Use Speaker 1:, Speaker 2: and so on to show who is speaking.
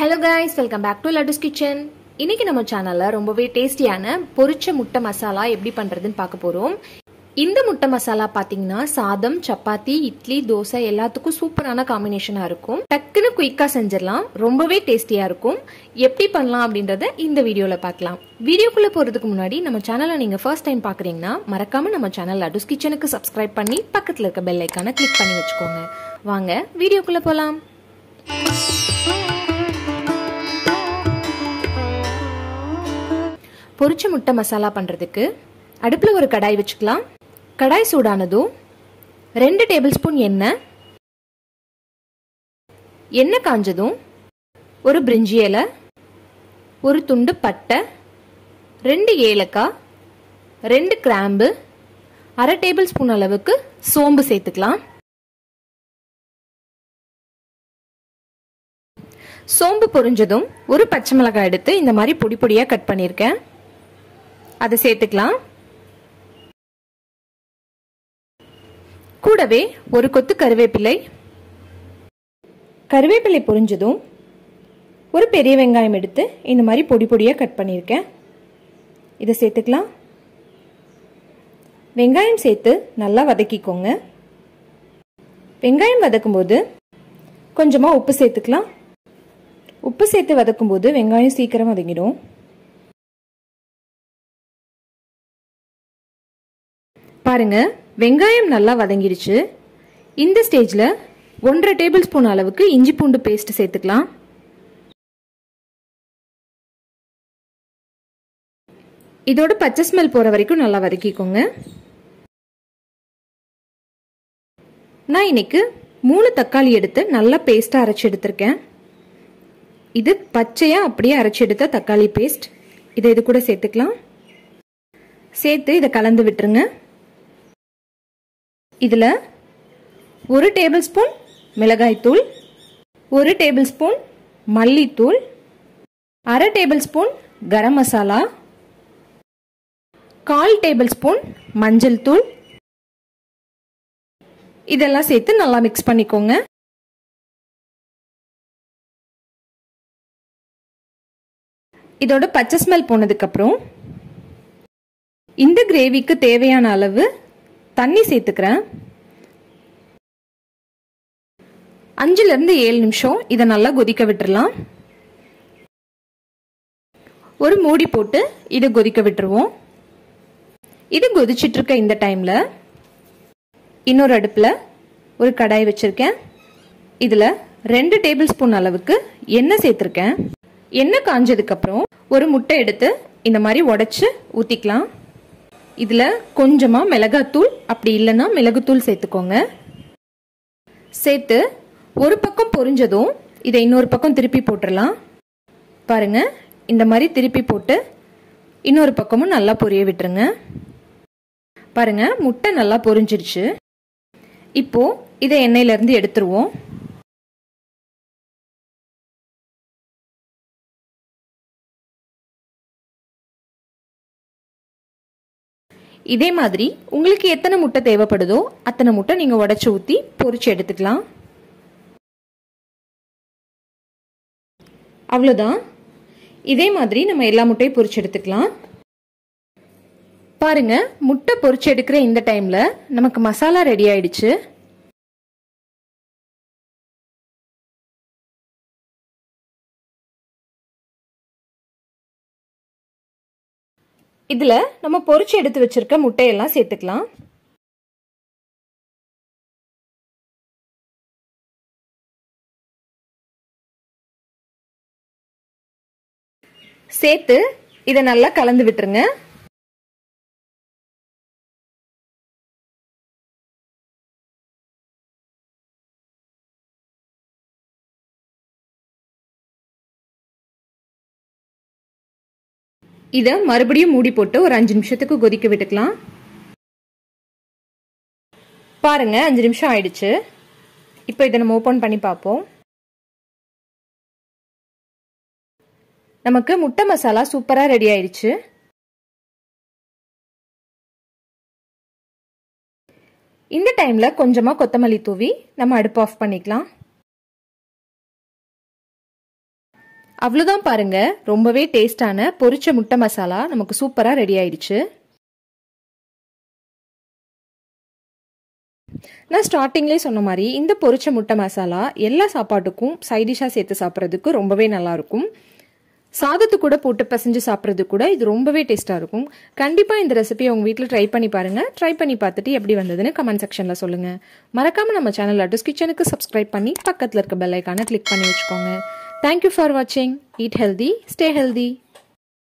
Speaker 1: Hello guys, welcome back to Laddus Kitchen. இன்னைக்கு நம்ம சேனல்ல ரொம்பவே டேஸ்டியான பொரிச்ச முட்டை மசாலா எப்படி பண்றதுன்னு பார்க்க போறோம். இந்த முட்டை மசாலா பாத்தீங்கன்னா சாதம், சப்பாத்தி, இட்லி, தோசை எல்லாத்துக்கும் சூப்பரான காம்பினேஷனா இருக்கும். டக்குன்னு குயிக்கா செஞ்சிடலாம். ரொம்பவே டேஸ்டியா இருக்கும். எப்படி பண்ணலாம் அப்படின்றத இந்த வீடியோல பார்க்கலாம். வீடியோக்குள்ள போறதுக்கு முன்னாடி நம்ம சேனலை நீங்க ஃபர்ஸ்ட் டைம் பாக்குறீங்கன்னா மறக்காம நம்ம சேனல் லட்டுஸ் கிச்சனுக்கு சப்ஸ்கிரைப் பண்ணி பக்கத்துல இருக்க பெல் ஐகானை கிளிக் பண்ணி வச்சுக்கோங்க. வாங்க வீடியோக்குள்ள போலாம். பொரிச்ச முட்டை மசாலா பண்றதுக்கு அடுப்புல ஒரு கடாய் வச்சுக்கலாம். கடாய் சூடானதும் 2 டேபிள் ஸ்பூன் எண்ணெய் காஞ்சதும் ஒரு பிரிஞ்சி இலை, ஒரு துண்டு பட்டை, 2 ஏலக்காய், 2 கிராம்பு, 1/2 டேபிள் ஸ்பூன் அளவுக்கு சோம்பு சேர்த்துக்கலாம். சோம்பு பொரிஞ்சதும் ஒரு பச்சை மிளகாய் எடுத்து இந்த மாதிரி பொடி பொடியா கட் பண்ணிருக்கேன். அதை சேர்த்துக்கலாம். கூடவே ஒரு கொத்து கருவேப்பிலை. கருவேப்பிலை பொரிஞ்சதும் ஒரு பெரிய வெங்காயம் எடுத்து இந்த மாதிரி பொடி பொடியா கட் பண்ணியிருக்கேன். இதை சேர்த்துக்கலாம். வெங்காயம் சேர்த்து நல்லா வதக்கிக்கோங்க. வெங்காயம் வதக்கும் போது கொஞ்சமா உப்பு சேர்த்துக்கலாம். உப்பு சேர்த்து வதக்கும் போது வெங்காயம் சீக்கிரம் வதங்கிடும். பாருங்க, வெங்காயம் நல்லா வதங்கிடுச்சு. இந்த ஸ்டேஜ்ல 1/2 டேபிள் ஸ்பூன் அளவுக்கு இஞ்சி பூண்டு பேஸ்ட் சேர்த்துக்கலாம். இதோட பச்சை ஸ்மெல் போற வரைக்கும் நல்லா வதக்கிக்கோங்க. நான் இன்னைக்கு 3 தக்காளி எடுத்து நல்லா பேஸ்டா அரைச்சு எடுத்திருக்கேன். இது பச்சையா அப்படியே அரைச்சு எடுத்த தக்காளி பேஸ்ட். இதை இது கூட சேர்த்துக்கலாம். சேர்த்து இதை கலந்து விட்டுருங்க. இதுல 1 டேபிள் ஸ்பூன் மிளகாய் தூள், 1 டேபிள் ஸ்பூன் மல்லித்தூள், 1/2 table spoon garam masala, 1/4 table spoon மஞ்சள் தூள், இதெல்லாம் சேர்த்து நல்லா மிக்ஸ் பண்ணிக்கோங்க. இதோட பச்சை ஸ்மெல் போனதுக்கு அப்புறம் இந்த கிரேவிக்கு தேவையான அளவு தண்ணி சேர்த்துக்கிறேன். 5 to 7 நிமிஷம் இதை நல்லா கொதிக்க விட்டுறலாம். ஒரு மூடி போட்டு இதை கொதிக்க விட்டுருவோம். இது கொதிச்சிட்டு இருக்க இந்த டைம்ல இன்னொரு அடுப்புல ஒரு கடாய் வச்சிருக்கேன். இதுல 2 டேபிள் ஸ்பூன் அளவுக்கு எண்ணெய் சேர்த்திருக்கேன். எண்ணெய் காஞ்சதுக்கு அப்புறம் ஒரு முட்டை எடுத்து இந்த மாதிரி உடைச்சு ஊத்திக்கலாம். இதுல கொஞ்சமா மிளகாத்தூள், அப்படி இல்லைன்னா மிளகுத்தூள் சேர்த்துக்கோங்க. சேர்த்து ஒரு பக்கம் பொரிஞ்சதும் இதை இன்னொரு பக்கம் திருப்பி போட்டுடலாம். பாருங்க, இந்த மாதிரி திருப்பி போட்டு இன்னொரு பக்கமும் நல்லா பொரிய விட்டுருங்க. பாருங்க, முட்டை நல்லா பொரிஞ்சிருச்சு. இப்போ இதை எண்ணெயில இருந்து எடுத்துருவோம். இதே மாதிரி உங்களுக்கு எத்தனை முட்டை தேவைப்படுதோ அத்தனை முட்டை நீங்க உடைச்சு ஊத்தி பொரிச்சு எடுத்துக்கலாம். அவ்வளவுதான். இதே மாதிரி நம்ம எல்லா முட்டையும் பொரிச்சு எடுத்துக்கலாம். பாருங்க, முட்டை பொரிச்சு எடுக்கிற இந்த டைம்ல நமக்கு மசாலா ரெடி ஆயிடுச்சு. இதுல நம்ம பொரிச்சு எடுத்து வச்சிருக்க முட்டையெல்லாம் சேர்த்துக்கலாம். சேர்த்து இதை நல்லா கலந்து விட்டுருங்க. இதை மறுபடியும் மூடி போட்டு ஒரு 5 நிமிஷத்துக்கு கொதிக்க விட்டுக்கலாம். பாருங்க, 5 நிமிஷம் ஆயிடுச்சு. இப்போ இதை நம்ம ஓபன் பண்ணி பார்ப்போம். நமக்கு முட்டை மசாலா சூப்பரா ரெடி ஆயிடுச்சு. இந்த டைம்ல கொஞ்சமா கொத்தமல்லி தூவி நம்ம அடுப்பு ஆஃப் பண்ணிக்கலாம். அவ்வளோதான் பாருங்க, ரொம்பவே டேஸ்டான பொரிச்ச முட்டை மசாலா நமக்கு சூப்பராக ரெடி ஆயிடுச்சு. நான் ஸ்டார்டிங்லேயே சொன்ன மாதிரி இந்த பொரிச்ச முட்டை மசாலா எல்லா சாப்பாட்டுக்கும் சைடிஷாக சேர்த்து சாப்பிட்றதுக்கு ரொம்பவே நல்லாயிருக்கும். சாதத்து கூட போட்டு பிசைஞ்சு சாப்பிட்றது கூட இது ரொம்பவே டேஸ்ட்டாக இருக்கும். கண்டிப்பாக இந்த ரெசிபியை உங்கள் வீட்டில் ட்ரை பண்ணி பாருங்கள். ட்ரை பண்ணி பார்த்துட்டு எப்படி வந்ததுன்னு கமெண்ட் செக்ஷனில் சொல்லுங்கள். மறக்காமல் நம்ம சேனல் லட்டுஸ் கிச்சனுக்கு சப்ஸ்கிரைப் பண்ணி பக்கத்தில் இருக்க பெல் ஐக்கானை கிளிக் பண்ணி வச்சுக்கோங்க. தேங்க்யூ ஃபார் வாட்சிங். Eat healthy, stay healthy.